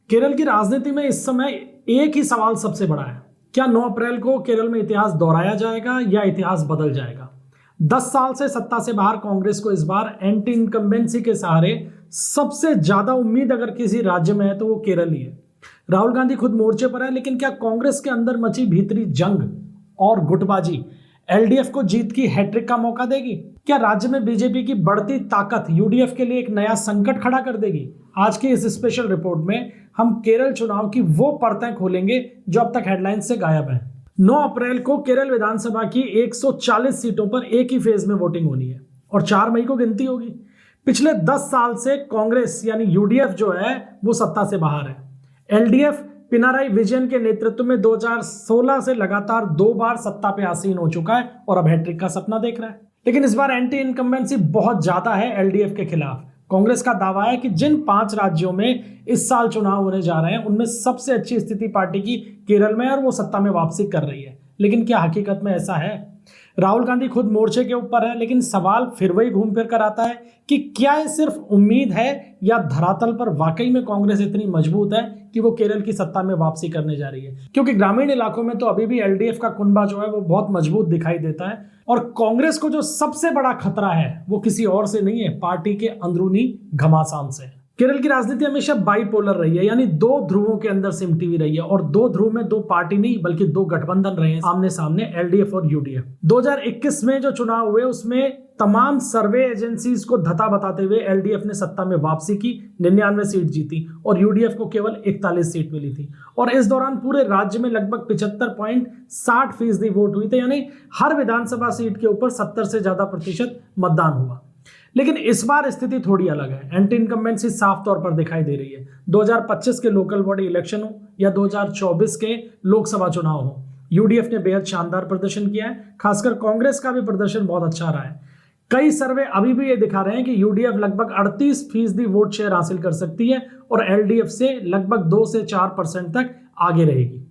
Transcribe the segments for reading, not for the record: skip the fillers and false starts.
केरल की राजनीति में इस समय एक ही सवाल सबसे बड़ा है, क्या 9 अप्रैल को केरल में इतिहास दोहराया जाएगा या इतिहास बदल जाएगा। 10 साल से सत्ता से बाहर कांग्रेस को इस बार एंटी इनकम्बेंसी के सहारे सबसे ज्यादा उम्मीद अगर किसी राज्य में है तो वो केरल ही है। राहुल गांधी खुद मोर्चे पर है, लेकिन क्या कांग्रेस के अंदर मची भीतरी जंग और गुटबाजी एलडीएफ को जीत की हैट्रिक का मौका देगी? क्या राज्य में बीजेपी की बढ़ती ताकत यूडीएफ के लिए एक नया संकट खड़ा कर देगी? आज की इस स्पेशल रिपोर्ट में हम केरल चुनाव की वो परतें खोलेंगे जो अब तक हेडलाइन से गायब हैं। 9 अप्रैल को केरल विधानसभा की 140 सीटों पर एक ही फेज में वोटिंग होनी है और 4 मई को गिनती होगी। पिछले 10 साल से कांग्रेस यानी यूडीएफ जो है वो सत्ता से बाहर है। एलडीएफ पिनाराई विजयन के नेतृत्व में 2016 से लगातार 2 बार सत्ता पे आसीन हो चुका है और अब हैट्रिक का सपना देख रहा है। लेकिन इस बार एंटी इनकम्बेंसी बहुत ज्यादा है एलडीएफ के खिलाफ। कांग्रेस का दावा है कि जिन 5 राज्यों में इस साल चुनाव होने जा रहे हैं उनमें सबसे अच्छी स्थिति पार्टी की केरल में है और वो सत्ता में वापसी कर रही है। लेकिन क्या हकीकत में ऐसा है? राहुल गांधी खुद मोर्चे के ऊपर है, लेकिन सवाल फिर वही घूम फिर कर आता है कि क्या ये सिर्फ उम्मीद है या धरातल पर वाकई में कांग्रेस इतनी मजबूत है कि वो केरल की सत्ता में वापसी करने जा रही है। क्योंकि ग्रामीण इलाकों में तो अभी भी एलडीएफ का कुनबा जो है वो बहुत मजबूत दिखाई देता है और कांग्रेस को जो सबसे बड़ा खतरा है वो किसी और से नहीं है, पार्टी के अंदरूनी घमासान से। केरल की राजनीति हमेशा बाइपोलर रही है, यानी 2 ध्रुवों के अंदर सिमटी हुई रही है और 2 ध्रुव में 2 पार्टी नहीं बल्कि 2 गठबंधन रहे हैं आमने सामने, एलडीएफ और यूडीएफ। 2021 में जो चुनाव हुए उसमें तमाम सर्वे एजेंसीज को धता बताते हुए एलडीएफ ने सत्ता में वापसी की, 99 सीट जीती और यूडीएफ को केवल 41 सीट मिली थी। और इस दौरान पूरे राज्य में लगभग 75.60% वोट हुई थे, यानी हर विधानसभा सीट के ऊपर 70 से ज्यादा प्रतिशत मतदान हुआ। लेकिन इस बार स्थिति थोड़ी अलग है। एंटी इनकम्बेंसी साफ तौर पर दिखाई दे रही है। 2025 के लोकल बॉडी इलेक्शन हो या 2024 के लोकसभा चुनाव हो, यूडीएफ ने बेहद शानदार प्रदर्शन किया है। खासकर कांग्रेस का भी प्रदर्शन बहुत अच्छा रहा है। कई सर्वे अभी भी ये दिखा रहे हैं कि यूडीएफ लगभग 38% वोट शेयर हासिल कर सकती है और एलडीएफ से लगभग 2 से 4% तक आगे रहेगी।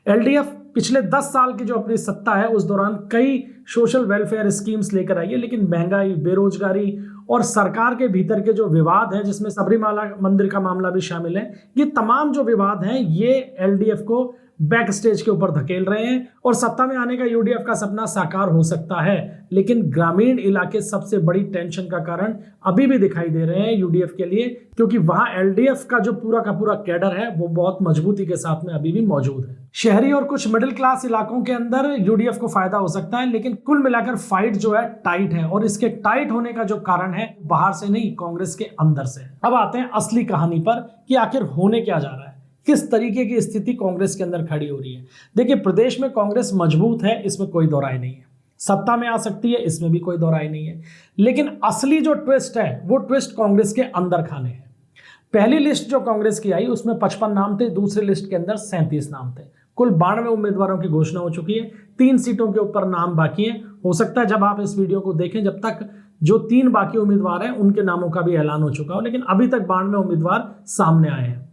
एलडीएफ पिछले 10 साल की जो अपनी सत्ता है उस दौरान कई सोशल वेलफेयर स्कीम्स लेकर आई है, लेकिन महंगाई, बेरोजगारी और सरकार के भीतर के जो विवाद हैं, जिसमें सबरीमाला मंदिर का मामला भी शामिल है, ये तमाम जो विवाद हैं ये एलडीएफ को बैक स्टेज के ऊपर धकेल रहे हैं और सत्ता में आने का यूडीएफ का सपना साकार हो सकता है। लेकिन ग्रामीण इलाके सबसे बड़ी टेंशन का कारण अभी भी दिखाई दे रहे हैं यूडीएफ के लिए, क्योंकि वहां एलडीएफ का जो पूरा का पूरा कैडर है वो बहुत मजबूती के साथ में अभी भी मौजूद है। शहरी और कुछ मिडिल क्लास इलाकों के अंदर यूडीएफ को फायदा हो सकता है, लेकिन कुल मिलाकर फाइट जो है टाइट है और इसके टाइट होने का जो कारण है बाहर से नहीं, कांग्रेस के अंदर से। अब आते हैं असली कहानी पर कि आखिर होने क्या जा रहा है, किस तरीके की स्थिति कांग्रेस के अंदर खड़ी हो रही है। देखिए, प्रदेश में कांग्रेस मजबूत है, इसमें कोई दो राय नहीं है। सत्ता में आ सकती है, इसमें भी कोई दो राय नहीं है। लेकिन असली जो ट्विस्ट है वो ट्विस्ट कांग्रेस के अंदर खाने हैं। पहली लिस्ट जो कांग्रेस की आई उसमें 55 नाम थे, दूसरी लिस्ट के अंदर 37 नाम थे। कुल 92 उम्मीदवारों की घोषणा हो चुकी है। 3 सीटों के ऊपर नाम बाकी हैं। हो सकता है जब आप इस वीडियो को देखें जब तक जो 3 बाकी उम्मीदवार हैं उनके नामों का भी ऐलान हो चुका हो, लेकिन अभी तक 92 उम्मीदवार सामने आए हैं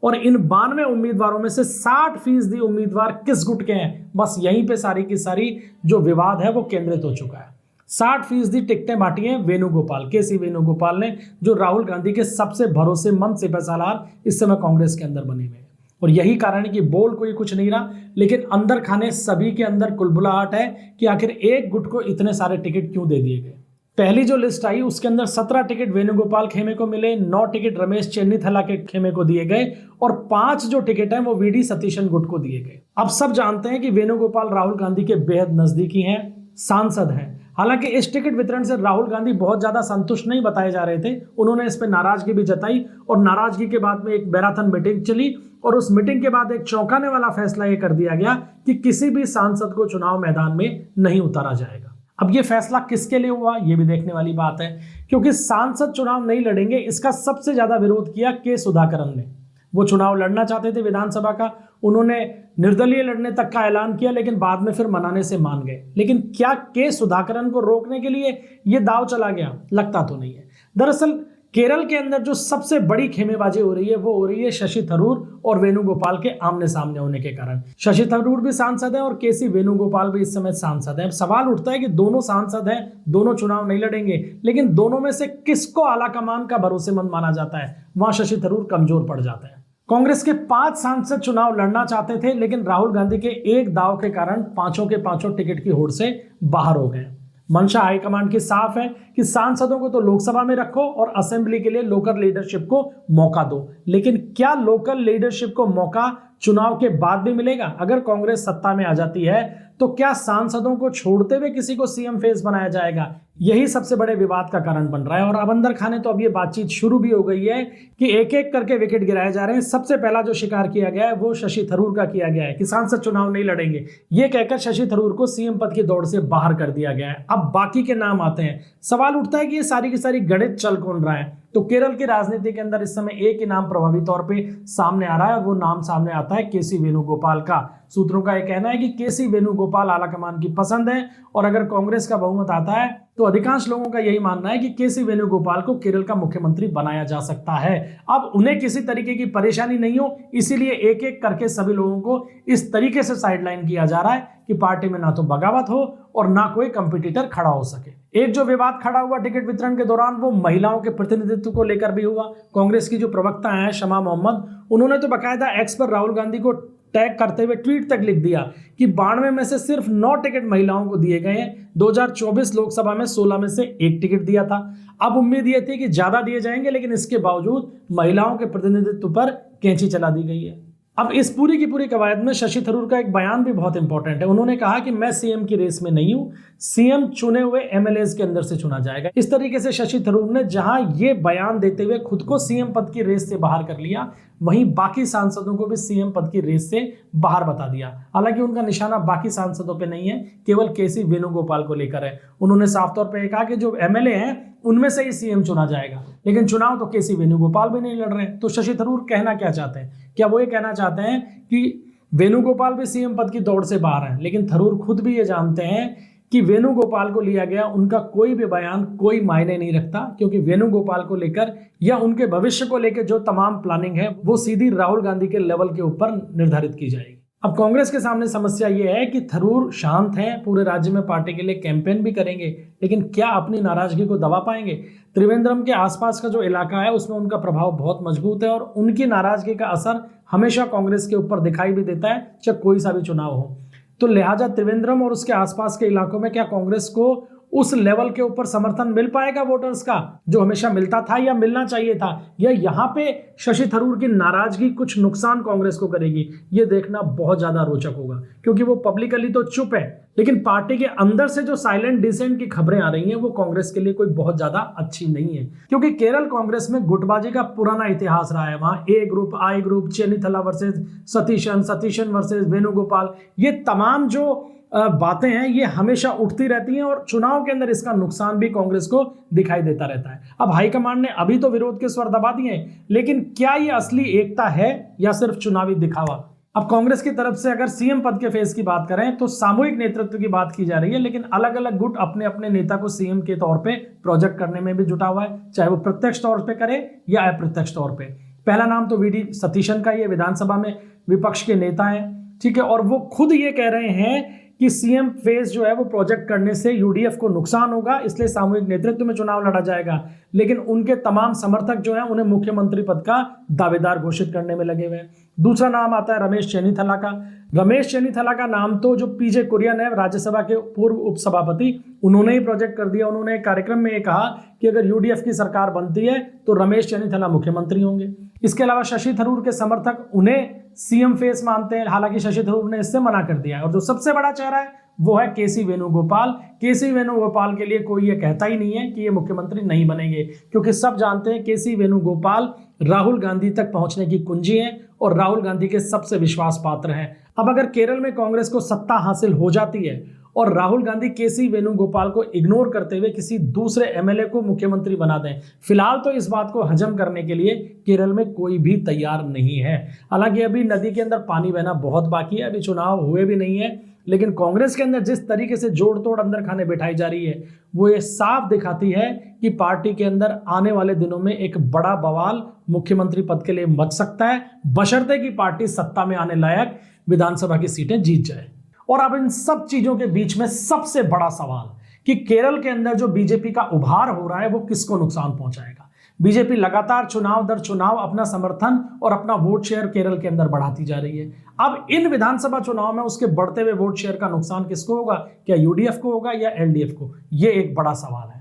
और इन 92 उम्मीदवारों में से 60% उम्मीदवार किस गुट के हैं, बस यहीं पे सारी की सारी जो विवाद है वो केंद्रित हो चुका है। 60% टिकटें बांटी हैं वेणुगोपाल, केसी वेणुगोपाल ने, जो राहुल गांधी के सबसे भरोसेमंद सिपहसालार इस समय कांग्रेस के अंदर बने हुए हैं। और यही कारण है कि बोल कोई कुछ नहीं रहा, लेकिन अंदर खाने सभी के अंदर कुलबुलाहट है कि आखिर एक गुट को इतने सारे टिकट क्यों दे दिए गए। पहली जो लिस्ट आई उसके अंदर 17 टिकट वेणुगोपाल खेमे को मिले, 9 टिकट रमेश चेन्नीथला के खेमे को दिए गए और 5 जो टिकट हैं वो वीडी सतीशन गुट को दिए गए। अब सब जानते हैं कि वेणुगोपाल राहुल गांधी के बेहद नजदीकी हैं, सांसद हैं। हालांकि इस टिकट वितरण से राहुल गांधी बहुत ज्यादा संतुष्ट नहीं बताए जा रहे थे। उन्होंने इस पर नाराजगी भी जताई और नाराजगी के बाद में एक मैराथन मीटिंग चली और उस मीटिंग के बाद एक चौंकाने वाला फैसला यह कर दिया गया कि किसी भी सांसद को चुनाव मैदान में नहीं उतारा जाएगा। अब ये फैसला किसके लिए हुआ ये भी देखने वाली बात है, क्योंकि सांसद चुनाव नहीं लड़ेंगे इसका सबसे ज्यादा विरोध किया के सुधाकरन ने। वो चुनाव लड़ना चाहते थे विधानसभा का, उन्होंने निर्दलीय लड़ने तक का ऐलान किया, लेकिन बाद में फिर मनाने से मान गए। लेकिन क्या के सुधाकरन को रोकने के लिए ये दाव चला गया? लगता तो नहीं है। दरअसल केरल के अंदर जो सबसे बड़ी खेमेबाजी हो रही है वो हो रही है शशि थरूर और वेणुगोपाल के आमने सामने होने के कारण। शशि थरूर भी सांसद है और केसी वेणुगोपाल भी इस समय सांसद है। अब सवाल उठता है कि दोनों सांसद हैं, दोनों चुनाव नहीं लड़ेंगे, लेकिन दोनों में से किसको आला कमान का भरोसेमंद माना जाता है? वहां शशि थरूर कमजोर पड़ जाता है। कांग्रेस के 5 सांसद चुनाव लड़ना चाहते थे, लेकिन राहुल गांधी के एक दाव के कारण पांचों के पांचों टिकट की होड़ से बाहर हो गए। मंशा हाईकमांड की साफ है कि सांसदों को तो लोकसभा में रखो और असेंबली के लिए लोकल लीडरशिप को मौका दो, लेकिन क्या लोकल लीडरशिप को मौका चुनाव के बाद भी मिलेगा? अगर कांग्रेस सत्ता में आ जाती है तो क्या सांसदों को छोड़ते हुए किसी को सीएम फेस बनाया जाएगा? यही सबसे बड़े विवाद का कारण बन रहा है। और अब अंदर खाने तो अब ये बातचीत शुरू भी हो गई है कि एक एक करके विकेट गिराए जा रहे हैं। सबसे पहला जो शिकार किया गया है वो शशि थरूर का किया गया है कि सांसद चुनाव नहीं लड़ेंगे, ये कहकर शशि थरूर को सीएम पद की दौड़ से बाहर कर दिया गया है। अब बाकी के नाम आते हैं। सवाल उठता है कि ये सारी की सारी गणित चल कौन रहा है? तो केरल की राजनीति के अंदर इस समय एक ही नाम प्रभावी तौर पे सामने आ रहा है और वो नाम सामने आता है केसी वेणुगोपाल का। सूत्रों का यह कहना है कि केसी वेणुगोपाल आलाकमान की पसंद है और अगर कांग्रेस का बहुमत आता है तो अधिकांश लोगों का यही मानना है कि केसी वेणुगोपाल को केरल का मुख्यमंत्री बनाया जा सकता है। अब उन्हें किसी तरीके की परेशानी नहीं हो, इसीलिए एक एक करके सभी लोगों को इस तरीके से साइडलाइन किया जा रहा है कि पार्टी में ना तो बगावत हो और ना कोई कंपटीटर खड़ा हो सके। एक जो विवाद खड़ा हुआ टिकट वितरण के दौरान वो महिलाओं के प्रतिनिधित्व को लेकर भी हुआ। कांग्रेस की जो प्रवक्ता हैं शमा मोहम्मद, उन्होंने तो बाकायदा एक्स पर राहुल गांधी को टैग करते हुए ट्वीट तक लिख दिया कि 92 में से सिर्फ 9 टिकट महिलाओं को दिए गए हैं। 2024 लोकसभा में 16 में से 1 टिकट दिया था। अब उम्मीद ये थी कि ज्यादा दिए जाएंगे, लेकिन इसके बावजूद महिलाओं के प्रतिनिधित्व पर कैंची चला दी गई है। अब इस पूरी की पूरी कवायद में शशि थरूर का एक बयान भी बहुत इंपॉर्टेंट है। उन्होंने कहा कि मैं सीएम की रेस में नहीं हूं, सीएम चुने हुए एमएलएज के अंदर से चुना जाएगा। इस तरीके से शशि थरूर ने जहां ये बयान देते हुए खुद को सीएम पद की रेस से बाहर कर लिया, वहीं बाकी सांसदों को भी सीएम पद की रेस से बाहर बता दिया। हालांकि उनका निशाना बाकी सांसदों पे नहीं है, केवल केसी वेणुगोपाल को लेकर है। उन्होंने साफ तौर पे कहा कि जो एमएलए हैं उनमें से ही सीएम चुना जाएगा, लेकिन चुनाव तो केसी वेणुगोपाल भी नहीं लड़ रहे हैं। तो शशि थरूर कहना क्या चाहते हैं? क्या वो ये कहना चाहते हैं कि वेणुगोपाल भी सीएम पद की दौड़ से बाहर हैं? लेकिन थरूर खुद भी ये जानते हैं कि वेणुगोपाल को लिया गया उनका कोई भी बयान कोई मायने नहीं रखता, क्योंकि वेणुगोपाल को लेकर या उनके भविष्य को लेकर जो तमाम प्लानिंग है वो सीधी राहुल गांधी के लेवल के ऊपर निर्धारित की जाएगी। अब कांग्रेस के सामने समस्या ये है कि थरूर शांत हैं, पूरे राज्य में पार्टी के लिए कैंपेन भी करेंगे, लेकिन क्या अपनी नाराजगी को दबा पाएंगे? त्रिवेंद्रम के आसपास का जो इलाका है उसमें उनका प्रभाव बहुत मजबूत है और उनकी नाराजगी का असर हमेशा कांग्रेस के ऊपर दिखाई भी देता है, चाहे कोई सा भी चुनाव हो। तो लिहाजा त्रिवेंद्रम और उसके आसपास के इलाकों में क्या कांग्रेस को उस लेवल के ऊपर समर्थन मिल पाएगा वोटर्स का जो हमेशा मिलता था या मिलना चाहिए था, या यहाँ पे शशि थरूर की नाराजगी कुछ नुकसान कांग्रेस को करेगी? ये देखना बहुत ज्यादा रोचक होगा, क्योंकि वो पब्लिकली तो चुप है, लेकिन पार्टी के अंदर से जो साइलेंट डिसेंट की खबरें आ रही हैं वो कांग्रेस के लिए कोई बहुत ज्यादा अच्छी नहीं है। क्योंकि केरल कांग्रेस में गुटबाजी का पुराना इतिहास रहा है। वहां A group, I group, Chennithala versus Satheesan versus Venugopal, ये तमाम जो बातें हैं ये हमेशा उठती रहती हैं और चुनाव के अंदर इसका नुकसान भी कांग्रेस को दिखाई देता रहता है। अब हाईकमांड ने अभी तो विरोध के स्वर दबा दिए हैं, लेकिन क्या ये असली एकता है या सिर्फ चुनावी दिखावा? अब कांग्रेस की तरफ से अगर सीएम पद के फेस की बात करें तो सामूहिक नेतृत्व की बात की जा रही है, लेकिन अलग अलग गुट अपने अपने नेता को सीएम के तौर पे प्रोजेक्ट करने में भी जुटा हुआ है, चाहे वो प्रत्यक्ष तौर पे करे या अप्रत्यक्ष तौर पे। पहला नाम तो वीडी सतीशन का, ये विधानसभा में विपक्ष के नेता है, ठीक है, और वो खुद ये कह रहे हैं कि सीएम फेस जो है वो प्रोजेक्ट करने से यूडीएफ को नुकसान होगा, इसलिए सामूहिक नेतृत्व में चुनाव लड़ा जाएगा। लेकिन उनके तमाम समर्थक जो हैं उन्हें मुख्यमंत्री पद का दावेदार घोषित करने में लगे हुए हैं। दूसरा नाम आता है रमेश चेन्नीथला का। रमेश चेन्नीथला का नाम तो जो पीजे कुरियन है, राज्यसभा के पूर्व उपसभापति, उन्होंने ही प्रोजेक्ट कर दिया। उन्होंने एक कार्यक्रम में ये कहा कि अगर यूडीएफ की सरकार बनती है तो रमेश चेन्नीथला मुख्यमंत्री होंगे। इसके अलावा शशि थरूर के समर्थक उन्हें सीएम फेस मानते हैं, हालांकि शशि थरूर ने इससे मना कर दिया है। और जो सबसे बड़ा चेहरा है वो है केसी वेणुगोपाल। केसी वेणुगोपाल के लिए कोई ये कहता ही नहीं है कि ये मुख्यमंत्री नहीं बनेंगे, क्योंकि सब जानते हैं केसी वेणुगोपाल राहुल गांधी तक पहुंचने की कुंजी हैं और राहुल गांधी के सबसे विश्वास पात्र हैं। अब अगर केरल में कांग्रेस को सत्ता हासिल हो जाती है और राहुल गांधी केसी वेणुगोपाल को इग्नोर करते हुए किसी दूसरे एमएलए को मुख्यमंत्री बना दें, फिलहाल तो इस बात को हजम करने के लिए केरल में कोई भी तैयार नहीं है। हालांकि अभी नदी के अंदर पानी बहना बहुत बाकी है, अभी चुनाव हुए भी नहीं है, लेकिन कांग्रेस के अंदर जिस तरीके से जोड़ तोड़ अंदर खाने बिठाई जा रही है वो ये साफ दिखाती है कि पार्टी के अंदर आने वाले दिनों में एक बड़ा बवाल मुख्यमंत्री पद के लिए मच सकता है, बशर्ते कि पार्टी सत्ता में आने लायक विधानसभा की सीटें जीत जाए। और अब इन सब चीजों के बीच में सबसे बड़ा सवाल कि केरल के अंदर जो बीजेपी का उभार हो रहा है वो किसको नुकसान पहुंचाएगा। बीजेपी लगातार चुनाव दर चुनाव अपना समर्थन और अपना वोट शेयर केरल के अंदर बढ़ाती जा रही है। अब इन विधानसभा चुनाव में उसके बढ़ते हुए वोट शेयर का नुकसान किसको होगा? क्या यूडीएफ को होगा या एलडीएफ को? ये एक बड़ा सवाल है।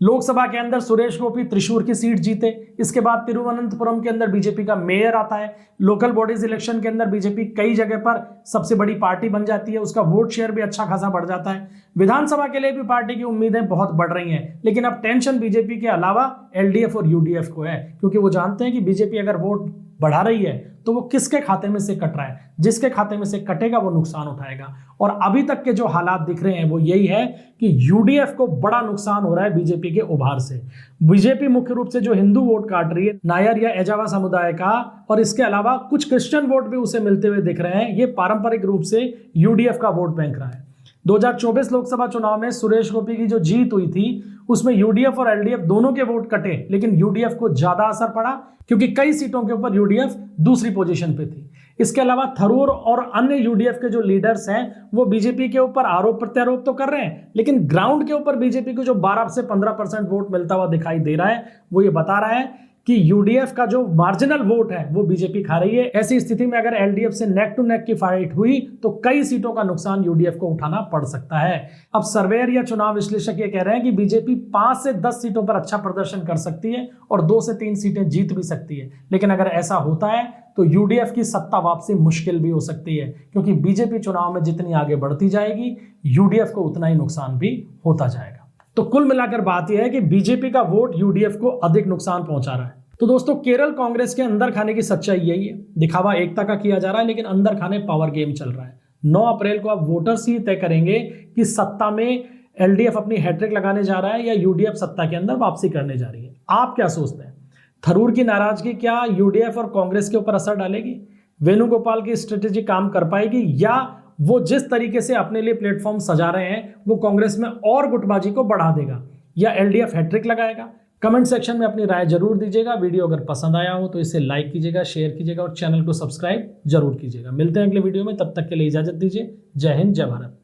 लोकसभा के अंदर सुरेश गोपी त्रिशूर की सीट जीते, इसके बाद तिरुवनंतपुरम के अंदर बीजेपी का मेयर आता है। लोकल बॉडीज इलेक्शन के अंदर बीजेपी कई जगह पर सबसे बड़ी पार्टी बन जाती है, उसका वोट शेयर भी अच्छा खासा बढ़ जाता है। विधानसभा के लिए भी पार्टी की उम्मीदें बहुत बढ़ रही हैं, लेकिन अब टेंशन बीजेपी के अलावा एलडीएफ और यूडीएफ को है, क्योंकि वो जानते हैं कि बीजेपी अगर वोट बढ़ा रही है तो वो किसके खाते में से कट रहा है, जिसके खाते में से कटेगा वो नुकसान उठाएगा। और अभी तक के जो हालात दिख रहे हैं वो यही है कि यूडीएफ को बड़ा नुकसान हो रहा है बीजेपी के उभार से। बीजेपी मुख्य रूप से जो हिंदू वोट काट रही है, नायर या एजावा समुदाय का, और इसके अलावा कुछ क्रिश्चियन वोट भी उसे मिलते हुए दिख रहे हैं, ये पारंपरिक रूप से यूडीएफ का वोट बैंक रहा है। 2024 लोकसभा चुनाव में सुरेश गोपी की जो जीत हुई थी उसमें यूडीएफ और एलडीएफ दोनों के वोट कटे, लेकिन यूडीएफ को ज्यादा असर पड़ा क्योंकि कई सीटों के ऊपर यूडीएफ दूसरी पोजीशन पे थी। इसके अलावा थरूर और अन्य यूडीएफ के जो लीडर्स हैं वो बीजेपी के ऊपर आरोप प्रत्यारोप तो कर रहे हैं, लेकिन ग्राउंड के ऊपर बीजेपी को जो 12 से 15% वोट मिलता हुआ दिखाई दे रहा है वो ये बता रहा है कि यूडीएफ का जो मार्जिनल वोट है वो बीजेपी खा रही है। ऐसी स्थिति में अगर एलडीएफ से नेक टू नेक की फाइट हुई तो कई सीटों का नुकसान यूडीएफ को उठाना पड़ सकता है। अब सर्वेयर या चुनाव विश्लेषक ये कह रहे हैं कि बीजेपी 5 से 10 सीटों पर अच्छा प्रदर्शन कर सकती है और 2 से 3 सीटें जीत भी सकती है, लेकिन अगर ऐसा होता है तो यूडीएफ की सत्ता वापसी मुश्किल भी हो सकती है, क्योंकि बीजेपी चुनाव में जितनी आगे बढ़ती जाएगी यूडीएफ को उतना ही नुकसान भी होता जाएगा। तो कुल मिलाकर बात यह है कि बीजेपी का वोट यूडीएफ को अधिक नुकसान पहुंचा रहा है। तो दोस्तों, केरल कांग्रेस के अंदर खाने की सच्चाई यही है। दिखावा एकता का किया जा रहा है, लेकिन अंदर खाने पावर गेम चल रहा है। 9 अप्रैल को अब वोटर्स ही तय करेंगे कि सत्ता में एलडीएफ अपनी हैट्रिक लगाने जा रहा है या यूडीएफ सत्ता के अंदर वापसी करने जा रही है। आप क्या सोचते हैं? थरूर की नाराजगी क्या यूडीएफ और कांग्रेस के ऊपर असर डालेगी? वेणुगोपाल की स्ट्रेटेजी काम कर पाएगी, या वो जिस तरीके से अपने लिए प्लेटफॉर्म सजा रहे हैं वो कांग्रेस में और गुटबाजी को बढ़ा देगा, या एलडीएफ हैट्रिक लगाएगा? कमेंट सेक्शन में अपनी राय जरूर दीजिएगा। वीडियो अगर पसंद आया हो तो इसे लाइक कीजिएगा, शेयर कीजिएगा और चैनल को सब्सक्राइब जरूर कीजिएगा। मिलते हैं अगले वीडियो में, तब तक के लिए इजाजत दीजिए। जय हिंद, जय भारत।